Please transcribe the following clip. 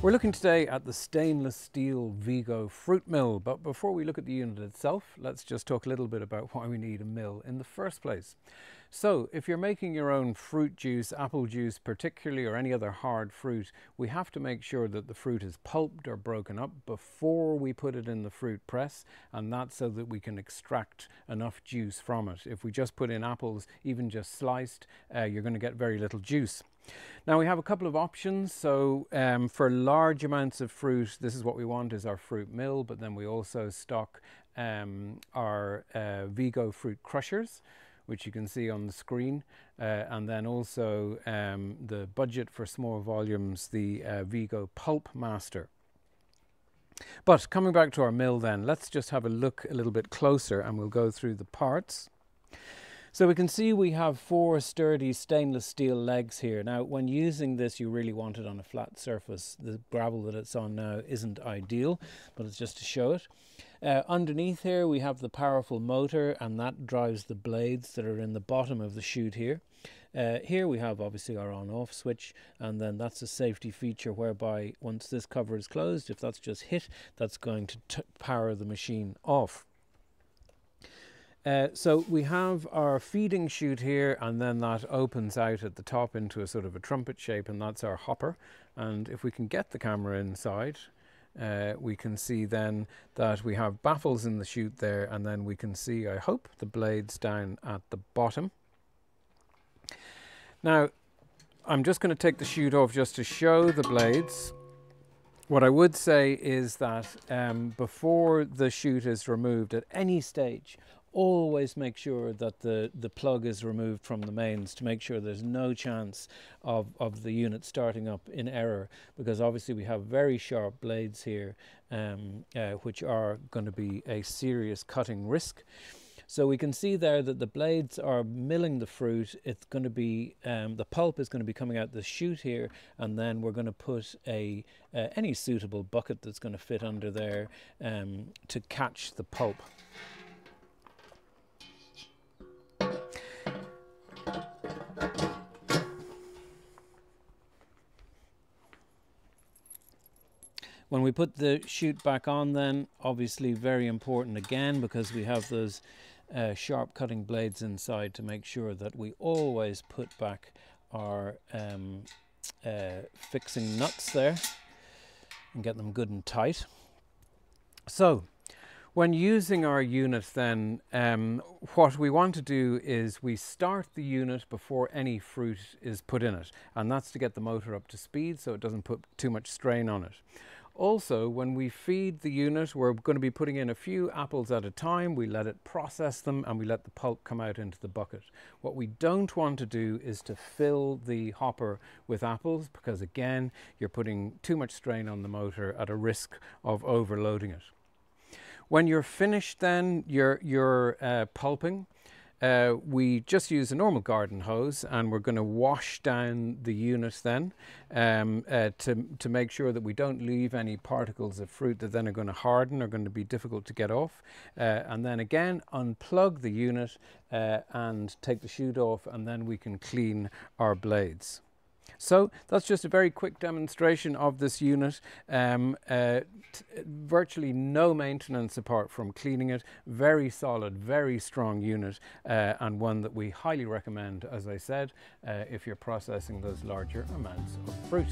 We're looking today at the stainless steel Vigo fruit mill, but before we look at the unit itself, let's just talk a little bit about why we need a mill in the first place. So if you're making your own fruit juice, apple juice particularly, or any other hard fruit, we have to make sure that the fruit is pulped or broken up before we put it in the fruit press, and that's so that we can extract enough juice from it. If we just put in apples, even just sliced, you're going to get very little juice. Now we have a couple of options. So for large amounts of fruit, this is what we want, is our fruit mill, but then we also stock our Vigo fruit crushers, which you can see on the screen, and then also the budget for small volumes, the Vigo Pulp Master. But coming back to our mill then, let's just have a look a little bit closer and we'll go through the parts. So we can see we have 4 sturdy stainless steel legs here. Now when using this, you really want it on a flat surface. The gravel that it's on now isn't ideal, but it's just to show it. Underneath here we have the powerful motor, and that drives the blades that are in the bottom of the chute here. Here we have obviously our on-off switch, and then that's a safety feature whereby once this cover is closed, if that's just hit, that's going to power the machine off. So we have our feeding chute here, and then that opens out at the top into a sort of a trumpet shape, and that's our hopper. And if we can get the camera inside, we can see then that we have baffles in the chute there, and then we can see, I hope, the blades down at the bottom. Now I'm just going to take the chute off just to show the blades. What I would say is that before the chute is removed at any stage, always make sure that the plug is removed from the mains to make sure there's no chance of the unit starting up in error, because obviously we have very sharp blades here which are going to be a serious cutting risk. So we can see there that the blades are milling the fruit. It's going to be, the pulp is going to be coming out the chute here, and then we're going to put any suitable bucket that's going to fit under there to catch the pulp. When we put the chute back on then, obviously very important again, because we have those sharp cutting blades inside, to make sure that we always put back our fixing nuts there and get them good and tight. So when using our unit then, what we want to do is we start the unit before any fruit is put in it, and that's to get the motor up to speed so it doesn't put too much strain on it. Also, when we feed the unit, we're going to be putting in a few apples at a time. We let it process them, and we let the pulp come out into the bucket. What we don't want to do is to fill the hopper with apples, because again, you're putting too much strain on the motor at a risk of overloading it. When you're finished then, your pulping, we just use a normal garden hose, and we're going to wash down the unit then to make sure that we don't leave any particles of fruit that then are going to harden, are going to be difficult to get off. And then again, unplug the unit and take the chute off, and then we can clean our blades. So that's just a very quick demonstration of this unit. Virtually no maintenance apart from cleaning it. Very solid, very strong unit, and one that we highly recommend, as I said, if you're processing those larger amounts of fruit.